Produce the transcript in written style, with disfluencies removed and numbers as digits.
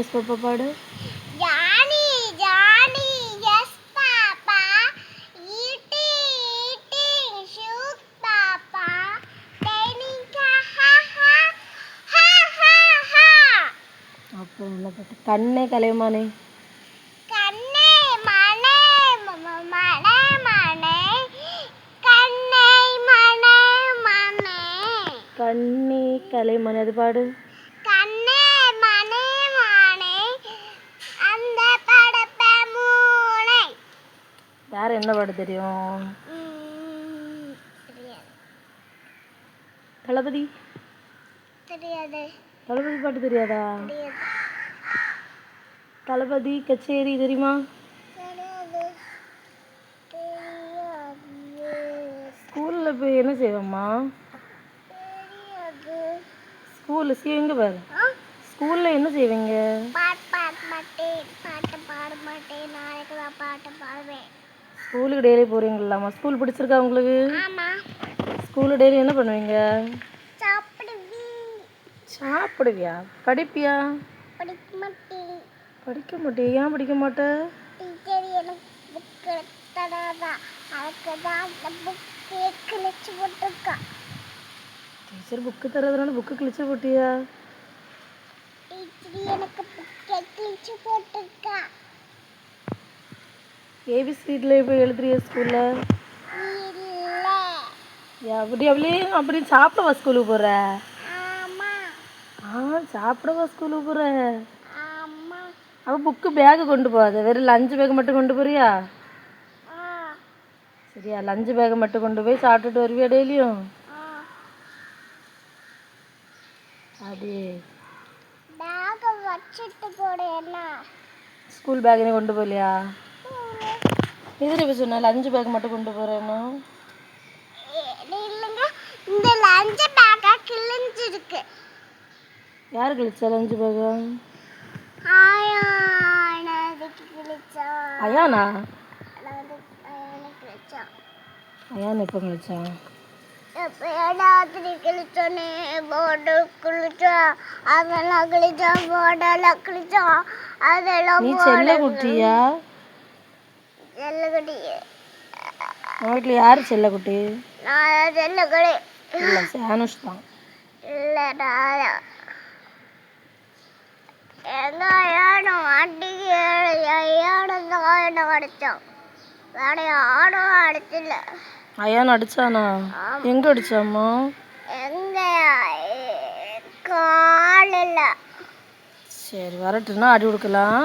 S papa பாடு. Johny Johny yes papa eating shoot papa dining ha ha ha ha ஹா. அப்புறம் என்ன பாட்டு? கண்ணே கலைமானே. கண்ணே மனே மனே மனே கண்ணே மனே மனே. கண்ணே கலைமானே அது பாடு. கண்ணே மனே மனே அந்த படப்ப மூளை. யார் என்ன பாடு தெரியும்? தெரியாது. தளபதி. தெரியாது. தளபதி பாட்டு தெரியாதா? தெரியாது. தளபதி கச்சேரி தெரியுமா? தெரியாது. தெரியாது. ஸ்கூலில் போய் என்ன செய்வோம்மா? தெரியாது. ஸ்கூலில் செய்வீங்க பாரு. ஸ்கூலில் என்ன செய்வீங்க? பாட்டு பாட மாட்டேன், பாட்டு பாட மாட்டேன், நாளைக்கு தான் பாட்டு பாடுவேன். ஸ்கூலுக்கு டெய்லி போகிறீங்களாம்மா? ஸ்கூல் பிடிச்சிருக்கா உங்களுக்கு? ஆமாம். ஸ்கூலில் டெய்லி என்ன பண்ணுவீங்க? சாப்பிடுவேன். சாப்பிடுவியா? படிப்பியா? படிக்க மாட்டேன். படிக்க மாட்டேன். ஏன் படிக்க மாட்டேன்? டீச்சர் எனக்கு புக்கு தராதா, அதுக்கு தான் அந்த புக்கு கிழிச்சு போட்டிருக்கா. டீச்சர் புக்கு தரதுனால புக்கு கிழிச்சு போட்டியா? டீச்சர் எனக்கு புக்கை கிழிச்சு போட்டிருக்கா. ஏபிசிடியில் போய் எழுதுறியா ஸ்கூலில்? இல்லை. அப்படி சாப்பிடவா ஸ்கூலுக்கு போகிற? ஆமாம். சாப்பிடவா ஸ்கூலுக்கு போகிற? ஆமாம். அப்போ புக்கு பேக்கு கொண்டு போகாத, வெறும் லஞ்சு பேக் மட்டும் கொண்டு போறியா? சரியா, லஞ்சு பேக்கை மட்டும் கொண்டு போய் சாப்பிட்டுட்டு வருவியா டெய்லியும்? அது பேக்கை வச்சுட்டு போட என்ன? ஸ்கூல் பேக்கினே கொண்டு போகலையா? எதிர போய் சொன்ன லஞ்சு பேக் மட்டும் கொண்டு போகிறேன்னு. இல்லைங்க, இந்த லஞ்சு பேக்கை கிழிஞ்சிருக்கு. யார் கிழிச்சா லஞ்சு பேக்கை? அயானா? அயான் எப்போ கிழிச்சான்? ராத்திரி கிழிச்சோன்னே போர்டு கிழிச்சா, அதெல்லாம் கிழிச்சா, போர்டெல்லாம் கிழிச்சா, அதெல்லாம். நீ செல்ல குட்டியா? செல்லக்குட்டி. உங்கள் வீட்டில் யார் செல்லக்குட்டி? நான் செல்லக்குட்டி. இல்லை, சானுஷ் தான். இல்லை, நானா. எங்க ஐயானும் அடிக்கு ஐயானும் தான் என்ன அடித்தான், வேற யாரும் அடிச்சில்ல. அயான் அடிச்சானா? எங்கே அடிச்சாம்மா? எங்க காலில். சரி, வரட்டுன்னா அடி கொடுக்கலாம்.